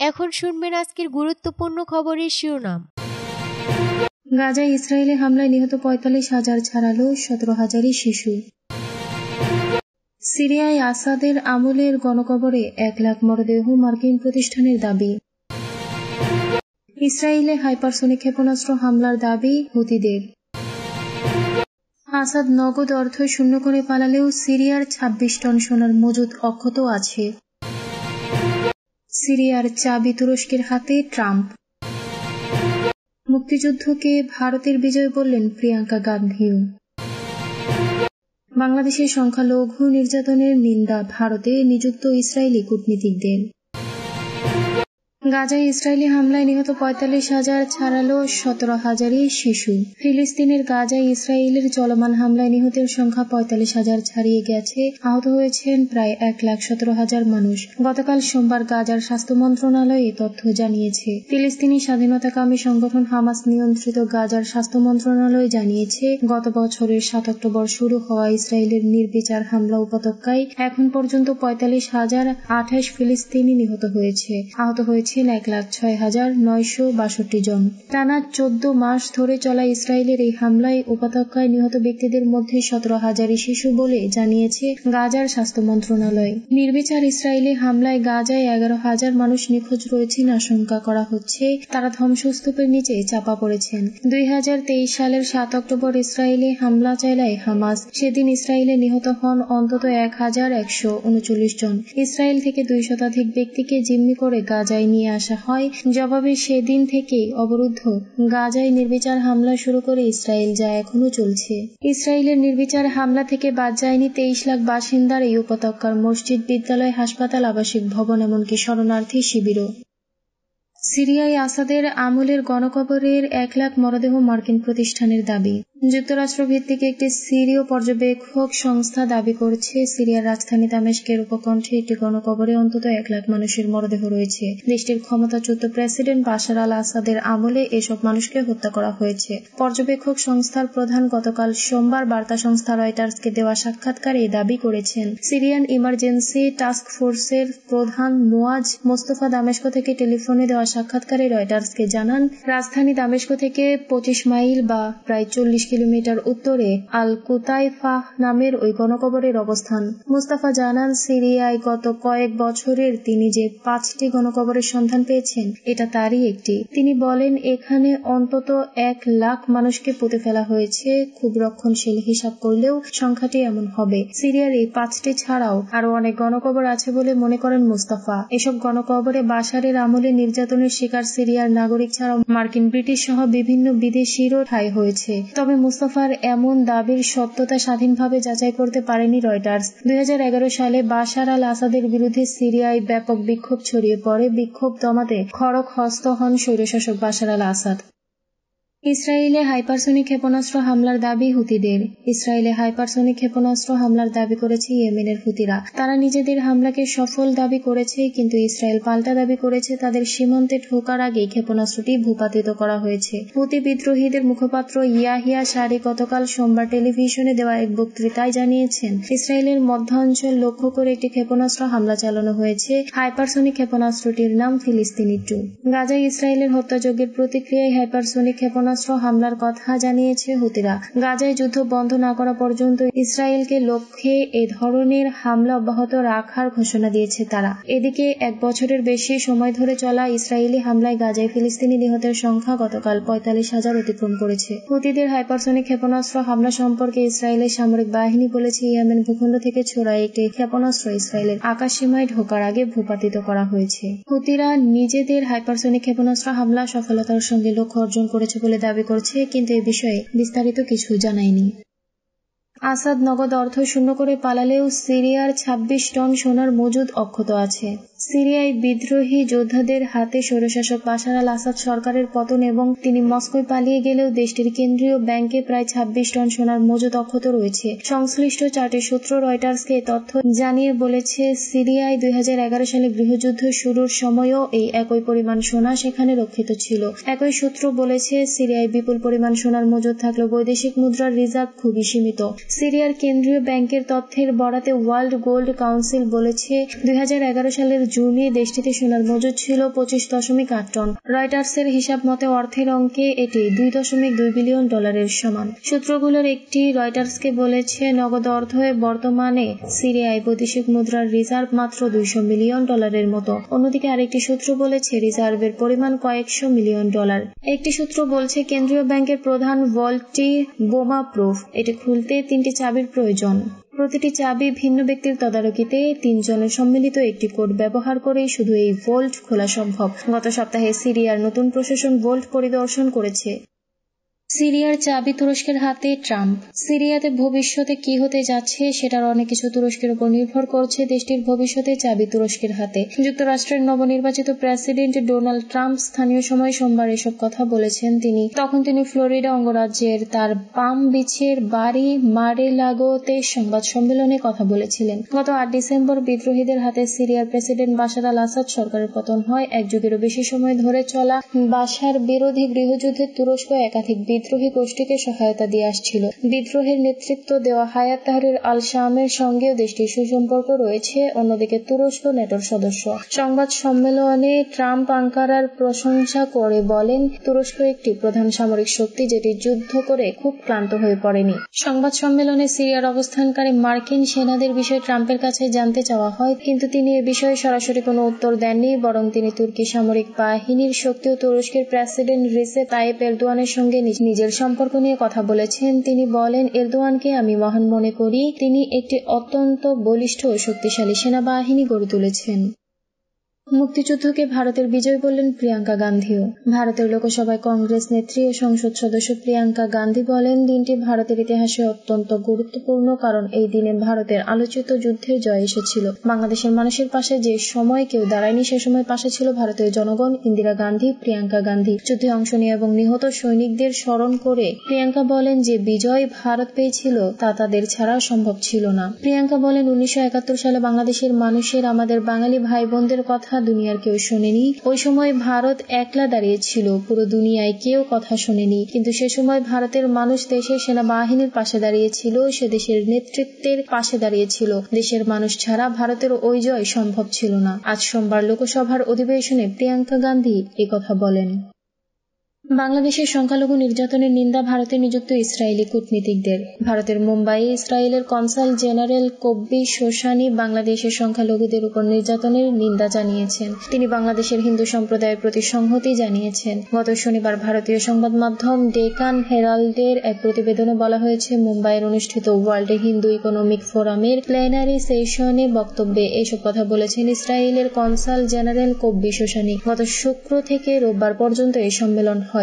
এখন শুনবেন আজকের গুরুত্বপূর্ণ খবরের শিরোনাম। গাজায় ইসরায়েলি হামলায় নিহত 45,000 ছাড়ালো 17,000 শিশু। সিরিয়ায় আসাদের আমলের গণকবরে 1 লাখ মরদেহ, মার্কিন প্রতিষ্ঠানের দাবি। ইসরায়েলে হাইপারসনিক ক্ষেপণাস্ত্র হামলার দাবি হুতিদের। আসাদ নগদ অর্থ শূন্য করে পালালেও সিরিয়ার 26 টন সোনার মজুদ অক্ষত আছে। সিরিয়ার চাবি তুরস্কের হাতে, ট্রাম্প। মুক্তিযুদ্ধকে ভারতের বিজয় বললেন প্রিয়াঙ্কা গান্ধীও। বাংলাদেশের সংখ্যালঘু নির্যাতনের নিন্দা ভারতে নিযুক্ত ইসরায়েলি কূটনীতিকদের। গাজায় ইসরায়েলি হামলায় নিহত 45,000 ছাড়ালো 17,000 শিশু। ফিলিস্তিনের গাজায় ইসরায়েলের চলমান হামলায় নিহতের সংখ্যা 45,000 ছাড়িয়ে গেছে। আহত হয়েছেন প্রায় 1,17,000 মানুষ। গতকাল সোমবার গাজার স্বাস্থ্য মন্ত্রণালয় এ তথ্য জানিয়েছে। ফিলিস্তিনি স্বাধীনতাকামী সংগঠন হামাস নিয়ন্ত্রিত গাজার স্বাস্থ্য মন্ত্রণালয় জানিয়েছে, গত বছরের 7 অক্টোবর শুরু হওয়া ইসরায়েলের নির্বিচার হামলা উপত্যকায় এখন পর্যন্ত 45,028 ফিলিস্তিনি নিহত হয়েছে। আহত হয়েছে 1,06,962 জন। টানা 14 মাস ধরে চলা ইসরায়েলের এই হামলায় উপত্যকায় নিহত ব্যক্তিদের মধ্যে 17,000 শিশু বলে জানিয়েছে গাজার স্বাস্থ্য মন্ত্রণালয়। নির্বিচার ইসরায়েলি হামলায় গাজায় 11,000 মানুষ নিখোঁজ রয়েছেন আশঙ্কা করা হচ্ছে। তারা ধ্বংসস্তূপের নিচে চাপা পড়েছেন। 2023 সালের 7 অক্টোবর ইসরায়েলি হামলা চালায় হামাস। সেদিন ইসরায়েলে নিহত হন অন্তত 1,139 জন। ইসরায়েল থেকে 2 শতাধিক ব্যক্তিকে জিম্মি করে গাজায় নিয়ে আসা হয়। জবাবে সেদিন থেকেই অবরুদ্ধ গাজায় নির্বিচার হামলা শুরু করে ইসরায়েল, যা এখনো চলছে। ইসরায়েলের নির্বিচার হামলা থেকে বাদ যায়নি 23 লাখ বাসিন্দার এই উপত্যকার মসজিদ, বিদ্যালয়, হাসপাতাল, আবাসিক ভবন, এমনকি শরণার্থী শিবিরও। সিরিয়ায় আসাদের আমলের গণকবরের 1 লাখ মরদেহ, মার্কিন প্রতিষ্ঠানের দাবি। যুক্তরাষ্ট্রভিত্তিক একটি সিরীয় পর্যবেক্ষক সংস্থা দাবি করছে, সিরিয়ার রাজধানী দামেস্কের উপকণ্ঠে একটি গণকবরে অন্তত 1 লাখ মানুষের মরদেহ রয়েছে। দেশটির ক্ষমতাচ্যুত প্রেসিডেন্ট বাশার আল আসাদের আমলে এসব মানুষকে হত্যা করা হয়েছে। পর্যবেক্ষক সংস্থার প্রধান গতকাল সোমবার বার্তা সংস্থা রয়টার্সকে দেওয়া সাক্ষাৎকারে দাবি করেছেন। সিরিয়ান ইমার্জেন্সি টাস্ক ফোর্সের প্রধান মুয়াজ মোস্তফা দামেস্ক থেকে টেলিফোনে দেওয়া সাক্ষাৎকারে রয়টার্সকে জানান, রাজধানী দামেস্ক থেকে 25 মাইল বা প্রায় 40 কিলোমিটার উত্তরে আল কুতাইফাহ নামের ওই গণকবরের অবস্থান। মুস্তাফা জানান, সিরিয়ায় গত কয়েক বছরের তিনি যে 5টি গণকবরের সন্ধান পেয়েছেন, এটা তারই একটি। তিনি বলেন, এখানে অন্তত 1 লাখ মানুষকে পুঁতে ফেলা হয়েছে। খুব রক্ষণশীল হিসাব করলেও সংখ্যাটি এমন হবে। সিরিয়ার এই 5টি ছাড়াও আরো অনেক গণকবর আছে বলে মনে করেন মুস্তাফা। এসব গণকবরে বাশারের আমলে নির্যাতনের শিকার সিরিয়ার নাগরিক ছাড়াও মার্কিন, ব্রিটিশ সহ বিভিন্ন বিদেশিরও ঠাঁই হয়েছে। তবে মুস্তাফার এমন দাবির সত্যতা স্বাধীনভাবে যাচাই করতে পারেনি রয়টার্স। 2011 সালে বাশার আল আসাদের বিরুদ্ধে সিরিয়ায় ব্যাপক বিক্ষোভ ছড়িয়ে পড়ে। বিক্ষোভ দমাতে খড়গ হস্ত হন স্বৈরশাসক বাশার আল আসাদ। ইসরায়েলে হাইপারসনিক ক্ষেপণাস্ত্র হামলার দাবি হুতিদের। ইসরায়েলে হাইপারসনিক ক্ষেপণাস্ত্র হামলার দাবি করেছে ইয়েমেনের হুতিরা। তারা নিজেদের হামলাকে সফল দাবি করেছে, কিন্তু ইসরায়েল পাল্টা দাবি করেছে তাদের সীমান্তে ঢোকার আগেই ক্ষেপণাস্ত্রটি ভূপাতিত করা হয়েছে। হুতি বিদ্রোহীদের মুখপাত্র ইয়াহিয়া সারি গতকাল সোমবার টেলিভিশনে দেওয়া এক বক্তৃতায় জানিয়েছেন, ইসরায়েলের মধ্যাঞ্চল লক্ষ্য করে একটি ক্ষেপণাস্ত্র হামলা চালানো হয়েছে। হাইপারসনিক ক্ষেপণাস্ত্রটির নাম ফিলিস্তিনি 2। গাজায় ইসরায়েলের হত্যাযজ্ঞের প্রতিক্রিয়ায় হাইপারসনিক ক্ষেপণাস্ত্র হামলার কথা জানিয়েছে হুতিরা। গাজায় যুদ্ধ বন্ধ না করা পর্যন্ত ইসরায়েলকে লক্ষ্যে এ ধরনের হামলা অব্যাহত রাখার ঘোষণা দিয়েছে তারা। এদিকে 1 বছরের বেশি সময় ধরে চলা ইসরায়েলি হামলায় গাজায় ফিলিস্তিনি নিহতের সংখ্যা গতকাল 45,000 অতিক্রম করেছে। হুতিদের হাইপারসনিক ক্ষেপণাস্ত্র হামলা সম্পর্কে ইসরায়েলের সামরিক বাহিনী বলেছে, ইয়েমেন ভূখণ্ড থেকে ছোড়া একটি ক্ষেপণাস্ত্র ইসরায়েলের আকাশসীমায় ঢোকার আগে ভূপাতিত করা হয়েছে। হুতিরা নিজেদের হাইপারসনিক ক্ষেপণাস্ত্র হামলা সফলতার সঙ্গে লক্ষ্য অর্জন করেছে বলে দাবি করছে, কিন্তু এ বিষয়ে বিস্তারিত কিছু জানায়নি। আসাদ নগদ অর্থ শূন্য করে পালালেও সিরিয়ার 26 টন সোনার মজুদ অক্ষত আছে। সিরিয়ায় বিদ্রোহী যোদ্ধাদের হাতে স্বৈরশাসক বাশার আল আসাদ সরকারের পতন এবং তিনি মস্কোয় পালিয়ে গেলেও দেশটির কেন্দ্রীয় ব্যাংকে প্রায় 26 টন সোনার মজুদ অক্ষত রয়েছে। সংশ্লিষ্ট 4টি সূত্র রয়টার্সকে এই তথ্য জানিয়ে বলেছে, সিরিয়ায় 2011 সালে গৃহযুদ্ধ শুরুর সময়ও এই একই পরিমাণ সোনা সেখানে রক্ষিত ছিল। একই সূত্র বলেছে, সিরিয়ায় বিপুল পরিমাণ সোনার মজুদ থাকলেও বৈদেশিক মুদ্রার রিজার্ভ খুবই সীমিত। সিরিয়ার কেন্দ্রীয় ব্যাংকের তথ্যের বরাতে ওয়ার্ল্ড গোল্ড কাউন্সিল বলেছে 2011 সালের জুনে দেশটিতে সোনার মজুদ ছিল 25.8 টন। রয়টার্সের হিসাব মতে অর্থের অঙ্কে এটি $2.2 বিলিয়ন সমান। সূত্রগুলোর একটি রয়টার্সকে বলেছে নগদ অর্থে বর্তমানে সিরিয়ায় বৈদেশিক মুদ্রার রিজার্ভ মাত্র $200 মিলিয়ন মতো। অন্যদিকে আরেকটি সূত্র বলেছে রিজার্ভের পরিমাণ কয়েকশো মিলিয়ন ডলার। একটি সূত্র বলছে কেন্দ্রীয় ব্যাংকের প্রধান ভল্টটি বোমা প্রুফ। এটি খুলতে 3টি চাবির প্রয়োজন। প্রতিটি চাবি ভিন্ন ব্যক্তির তদারকিতে 3 জনের সম্মিলিত একটি কোড ব্যবহার করেই শুধু এই ভল্ট খোলা সম্ভব। গত সপ্তাহে সিরিয়ার নতুন প্রশাসন ভল্ট পরিদর্শন করেছে। সিরিয়ার চাবি তুরস্কের হাতে ট্রাম্প। সিরিয়াতে ভবিষ্যতে কি হতে যাচ্ছে সেটার অনেক কিছু তুরস্কের উপর নির্ভর করছে। দেশটির ভবিষ্যতে চাবি তুরস্কের হাতে। যুক্তরাষ্ট্রের নবনির্বাচিত প্রেসিডেন্ট ডোনাল্ড ট্রাম্প স্থানীয় সময় সোমবার এসব কথা বলেছেন। তখন তিনি ফ্লোরিডা অঙ্গরাজ্যের তার পাম বিচের বাড়ি মার-এ-লাগোতে সংবাদ সম্মেলনে কথা বলেছিলেন। গত 8 ডিসেম্বর বিদ্রোহীদের হাতে সিরিয়ার প্রেসিডেন্ট বাশার আল আসাদ সরকারের পতন হয়। এক যুগেরও বেশি সময় ধরে চলা বাশার বিরোধী গৃহযুদ্ধে তুরস্ক একাধিক বিদ্রোহী গোষ্ঠীকে সহায়তা দিয়ে আসছিল। বিদ্রোহের নেতৃত্ব দেওয়া হায়াত তাহরির আল শামের সঙ্গেও দেশটির সুসম্পর্ক রয়েছে। অন্যদিকে তুরস্ক ন্যাটোর সদস্য। সংবাদ সম্মেলনে ট্রাম্প আঙ্কারার প্রশংসা করে বলেন, তুরস্ক একটি প্রধান সামরিক শক্তি যেটি যুদ্ধ করে খুব ক্লান্ত হয়ে পড়েনি। সংবাদ সম্মেলনে সিরিয়ার অবস্থানকারী মার্কিন সেনাদের বিষয়ে ট্রাম্পের কাছে জানতে চাওয়া হয়, কিন্তু তিনি এ বিষয়ে সরাসরি কোনো উত্তর দেননি। বরং তিনি তুর্কি সামরিক বাহিনীর শক্তি ও তুরস্কের প্রেসিডেন্ট রিসেপ তাইয়েপ এরদোয়ানের সঙ্গে নিজের সম্পর্ক নিয়ে কথা বলেছেন। তিনি বলেন, এরদোয়ানকে আমি মহান মনে করি। তিনি একটি অত্যন্ত বলিষ্ঠ ও শক্তিশালী সেনাবাহিনী গড়ে তুলেছেন। মুক্তিযুদ্ধকে ভারতের বিজয় বললেন প্রিয়াঙ্কা গান্ধীও। ভারতের লোকসভায় কংগ্রেস নেত্রী ও সংসদ সদস্য প্রিয়াঙ্কা গান্ধী বলেন, দিনটি ভারতের ইতিহাসে অত্যন্ত গুরুত্বপূর্ণ, কারণ এই দিনে ভারতের আলোচিত যুদ্ধের জয় এসেছিল। বাংলাদেশের মানুষের পাশে যে সময় কেউ দাঁড়ায়নি, সে সময় পাশে ছিল ভারতীয় জনগণ। ইন্দিরা গান্ধী, প্রিয়াঙ্কা গান্ধী। যুদ্ধে অংশ নিয়ে এবং নিহত সৈনিকদের স্মরণ করে প্রিয়াঙ্কা বলেন, যে বিজয় ভারত পেয়েছিল তা তাদের ছাড়া সম্ভব ছিল না। প্রিয়াঙ্কা বলেন, 1971 সালে বাংলাদেশের মানুষের, আমাদের বাঙালি ভাই বোনদের কথা দুনিয়ার কেউ শোনেনি। ওই সময় ভারত একলা দাঁড়িয়েছিল, পুরো দুনিয়ায় কেউ কথা শোনেনি। কিন্তু সে সময় ভারতের মানুষ দেশের সেনাবাহিনীর পাশে দাঁড়িয়েছিল, সে দেশের নেতৃত্বের পাশে দাঁড়িয়েছিল। দেশের মানুষ ছাড়া ভারতের ওই জয় সম্ভব ছিল না। আজ সোমবার লোকসভার অধিবেশনে প্রিয়াঙ্কা গান্ধী একথা বলেন। বাংলাদেশের সংখ্যালঘু নির্যাতনের নিন্দা ভারতে নিযুক্ত ইসরায়েলি কূটনীতিকদের। ভারতের মুম্বাইয়ে ইসরায়েলের কনসাল জেনারেল কব্বি শোশানি বাংলাদেশের সংখ্যালঘুদের উপর নির্যাতনের নিন্দা জানিয়েছেন। তিনি বাংলাদেশের হিন্দু সম্প্রদায়ের প্রতি সংহতি জানিয়েছেন। গত শনিবার ভারতীয় সংবাদ মাধ্যম ডেকান হেরাল্ডের এক প্রতিবেদনে বলা হয়েছে, মুম্বাইয়ের অনুষ্ঠিত ওয়ার্ল্ড হিন্দু ইকোনমিক ফোরামের প্লেনারি সেশনে বক্তব্যে এসব কথা বলেছেন ইসরায়েলের কনসাল জেনারেল কব্বি শোশানি। গত শুক্র থেকে রোববার পর্যন্ত এই সম্মেলন হয়।